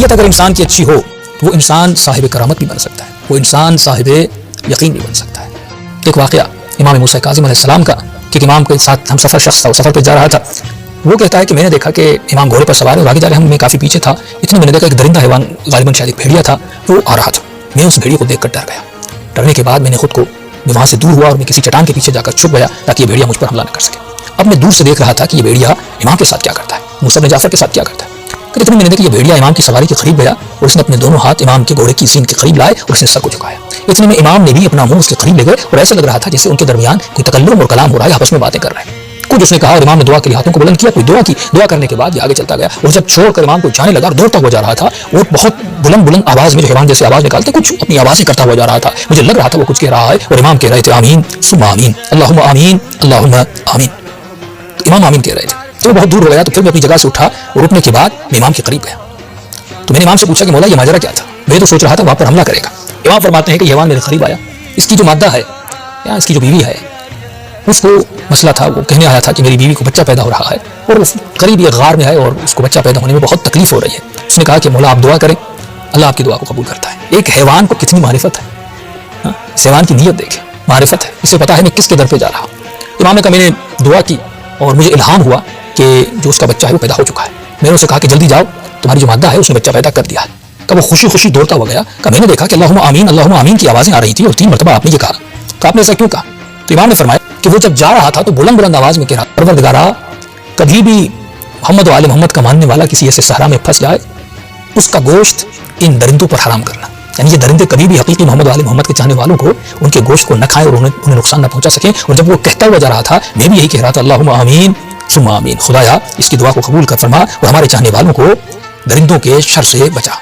نیت اگر انسان کی اچھی ہو تو وہ انسان صاحب کرامت بھی بن سکتا ہے، وہ انسان صاحب یقین بھی بن سکتا ہے۔ ایک واقعہ امام موسیٰ کاظم علیہ السلام کا کہ امام کے ساتھ ہم سفر شخص تھا، وہ سفر پہ جا رہا تھا، وہ کہتا ہے کہ میں نے دیکھا کہ امام گھوڑے پر سوار ہے اور آگے جا رہے ہیں، میں کافی پیچھے تھا، اتنے میں نے دیکھا ایک درندہ حیوان غالباً شاید ایک بھیڑیا تھا وہ آ رہا تھا۔ میں اس بھیڑیے کو دیکھ کر ڈر گیا، ڈرنے کے بعد میں نے خود کو وہاں سے دور ہوا اور میں کسی چٹان کے پیچھے جا کر چھپ گیا تاکہ یہ بھیڑیا مجھ پر حملہ نہ کر سکے۔ اب میں دور سے دیکھ رہا تھا کہ یہ بھیڑیا امام کے ساتھ کیا کرتا ہے، موسیٰ بن جعفر کے ساتھ کیا کرتا ہے۔ کہ اتنے میں نے دیکھا کہ یہ بھیڑیا امام کی سواری کے قریب گیا اور اس نے اپنے دونوں ہاتھ امام کے گھوڑے کی سین کے قریب لائے اور اس نے سر کو جھکایا۔ اتنے میں امام نے بھی اپنا منہ اس کے قریب لے گئے اور ایسا لگ رہا تھا جیسے ان کے درمیان کوئی تکلم اور کلام ہو رہا ہے، آپس میں باتیں کر رہے ہیں۔ کچھ اس نے کہا اور امام نے دعا کے لیے ہاتھوں کو بلند کیا، کوئی دعا کی، دعا کرنے کے بعد یہ آگے چلتا گیا اور جب چھوڑ کر امام کو جانے لگا اور دوڑتا ہوا جا رہا تھا، وہ بہت بلند آواز میں جو حیوان جیسے آواز نکالتے کچھ اپنی آوازیں کرتا ہوا جا رہا تھا، مجھے لگ رہا تھا وہ کچھ کہہ رہا ہے اور امام کہہ رہے تھے آمین ثم آمین اللہم آمین اللہم آمین، تو امام آمین کہہ رہے تھے۔ تو وہ بہت دور ہو گیا، تو پھر میں اپنی جگہ سے اٹھا اور رکنے کے بعد میں امام کے قریب گیا، تو میں نے امام سے پوچھا کہ مولا یہ ماجرا کیا تھا؟ میں تو سوچ رہا تھا وہاں پر حملہ کرے گا۔ امام فرماتے ہیں کہ یہ حیوان میرے قریب آیا، اس کی جو مادہ ہے یا اس کی جو بیوی ہے اس کو مسئلہ تھا، وہ کہنے آیا تھا کہ میری بیوی کو بچہ پیدا ہو رہا ہے اور وہ قریب یہ غار میں ہے اور اس کو بچہ پیدا ہونے میں بہت تکلیف ہو رہی ہے۔ اس نے کہا کہ مولا آپ دعا کریں، اللہ آپ کی دعا کو قبول کرتا ہے۔ ایک حیوان کو کتنی معرفت ہے، اس حیوان کی نیت دیکھیں، معرفت ہے، اسے پتا ہے میں کس کے در پہ جا رہا ہوں۔ امام نے کہا میں نے دعا کی اور مجھے الہام ہوا کہ جو اس کا بچہ ہے وہ پیدا ہو چکا ہے۔ میں نے اسے کہا کہ جلدی جاؤ، تمہاری جو مادہ ہے اس نے بچہ پیدا کر دیا ہے۔ کہ وہ خوشی خوشی دوڑتا ہوا گیا، کہ میں نے دیکھا کہ اللہم آمین کی آوازیں آ رہی تھیں اور 3 مرتبہ آپ نے یہ کہا، کہ آپ نے ایسا کیوں کہا؟ تو امام نے فرمایا کہ وہ جب جا رہا تھا تو بلند آواز میں کہہ رہا پروردگارا کبھی بھی محمد و آل محمد کا ماننے والا کسی ایسے صحرا میں پھنس جائے اس کا گوشت ان درندوں پر حرام کرنا، یعنی یہ درندے کبھی بھی حقیقی محمد و آل محمد کے چاہنے والوں کو ان کے گوشت کو نہ کھائیں اور انہیں نقصان نہ پہنچا سکیں۔ اور جب وہ کہتا ہوا جا رہا تھا میں بھی یہی کہہ رہا تھا اللہم آمین ثم آمین، خدایا اس کی دعا کو قبول کر فرما اور ہمارے چاہنے والوں کو درندوں کے شر سے بچا۔